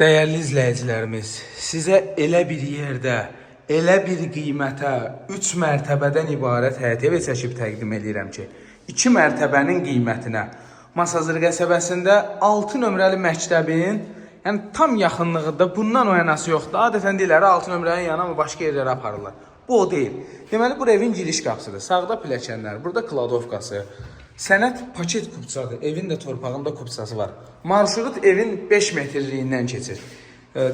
Dəyərli izləyicilərimiz, sizə elə bir yerdə, elə bir qiymətə 3 mərtəbədən ibarət həyət evi çəkib təqdim edirəm ki, 2 mərtəbənin qiymətinə Masazır qəsəbəsində 6 nömrəli məktəbin, yəni tam yaxınlığında, bundan o yanası yoxdur. Adətən deyirlər 6 nömrənin yanı amma başqa yerlərə aparırlar. Bu o deyil. Deməli, bu evin giriş qapısıdır. Sağda pilləkənlər, burada kladovkası. Sənət paket kupçadır. Evin də torpağında kupçası var. Marşrut evin 5 metrliyindən keçir.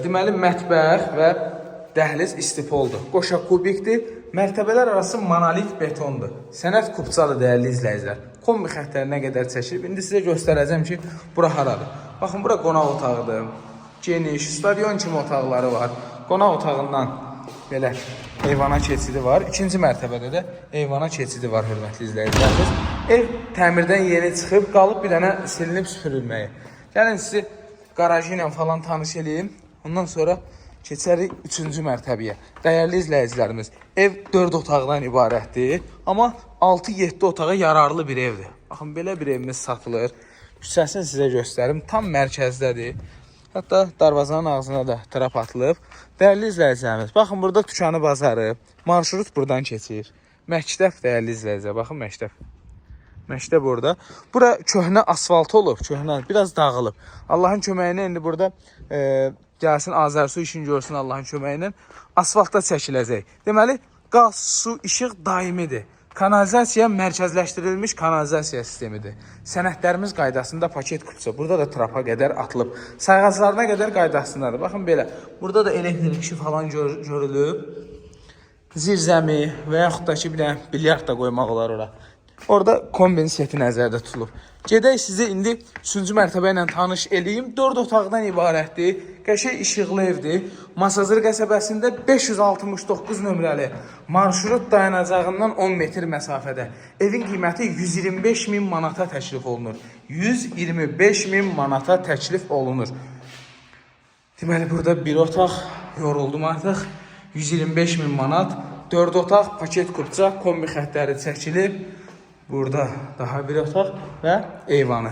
Deməli, mətbəx və dəhliz istifoldur. Qoşa kubikdir. Mərtəbələr arası monolit betondur. Sənət kupçadır, dəyərli izləyicilər. Kombi xəttlərinə qədər çəkilib. İndi sizə göstərəcəm ki, bura haradır. Baxın, bura qonaq otağıdır. Geniş, stadion kimi otaqları var. Qonaq otağından belə eyvana keçidi var. İkinci mərtəbədə də eyvana keçidi var, hörmətli izləyicilərimiz. Ev təmirdən yeni çıxıb, qalıb bir dənə silinib süpürülməyi. Gəlin sizi garajı ilə falan tanış edeyim. Ondan sonra keçərik 3-cü mərtəbəyə. Dəyərli izləyicilərimiz, ev 4 otaqdan ibarətdir. Amma 6-7 otağa yararlı bir evdir. Baxın, belə bir evimiz satılır. Küçəsini sizə göstərim. Tam mərkəzdədir. Hətta darvazanın ağzına da trap atılıb. Dəyərli izləyicilərimiz, baxın, burada dükanı bazarı. Marşrut buradan keçir. Məktəb, dəyərli izləyicilər, baxın, məktəb. Məktəb orada. Bura köhnə asfalt olub, köhnə, biraz dağılıb. Allahın köməyi ilə indi burada gəlsin Azərsu işin görsün Allahın köməyi ilə. Asfaltda çəkiləcək. Deməli, qaz, su, işıq daimidir. Kanalizasiya mərkəzləşdirilmiş kanalizasiya sistemidir. Sənədlərimiz qaydasında paket kupça. Burada da trapa qədər atılıb. Sayğaclarına qədər qaydasındadır. Baxın belə. Burada da elektrik işi falan görülüb. Zirzəmi və yaxud da ki, bir dənə bilyard da qoymaq olar ora. Orada kombin seti nəzərdə tutulub. Gedək sizi indi 3-cü mərtəbə ilə tanış eləyim. 4 otaqdan ibarətdir. Qəşəng işıqlı evdir. Masazır qəsəbəsində 569 nömrəli marşrut dayanacağından 10 metr məsafədə. Evin qiyməti 125.000 manata təklif olunur. 125.000 manata təklif olunur. Deməli, burada bir otaq, yoruldum artıq. 125.000 manat. 4 otaq, paket kupça, kombi xəttləri çəkilib. Burada daha bir otaq və eyvanı.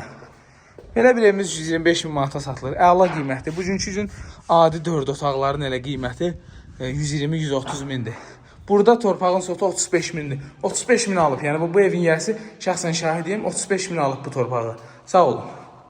Belə bir evimiz 125.000 manata satılır. Əla qiymətdir. Bugünkü gün adi 4 otaqların elə qiyməti 120-130 mindir. Burada torpağın sotu 35 mindir. 35 min alıb. Yəni bu evin yiyəsi şəxsən şahidiyim 35 min alıb bu torpağı. Sağ olun.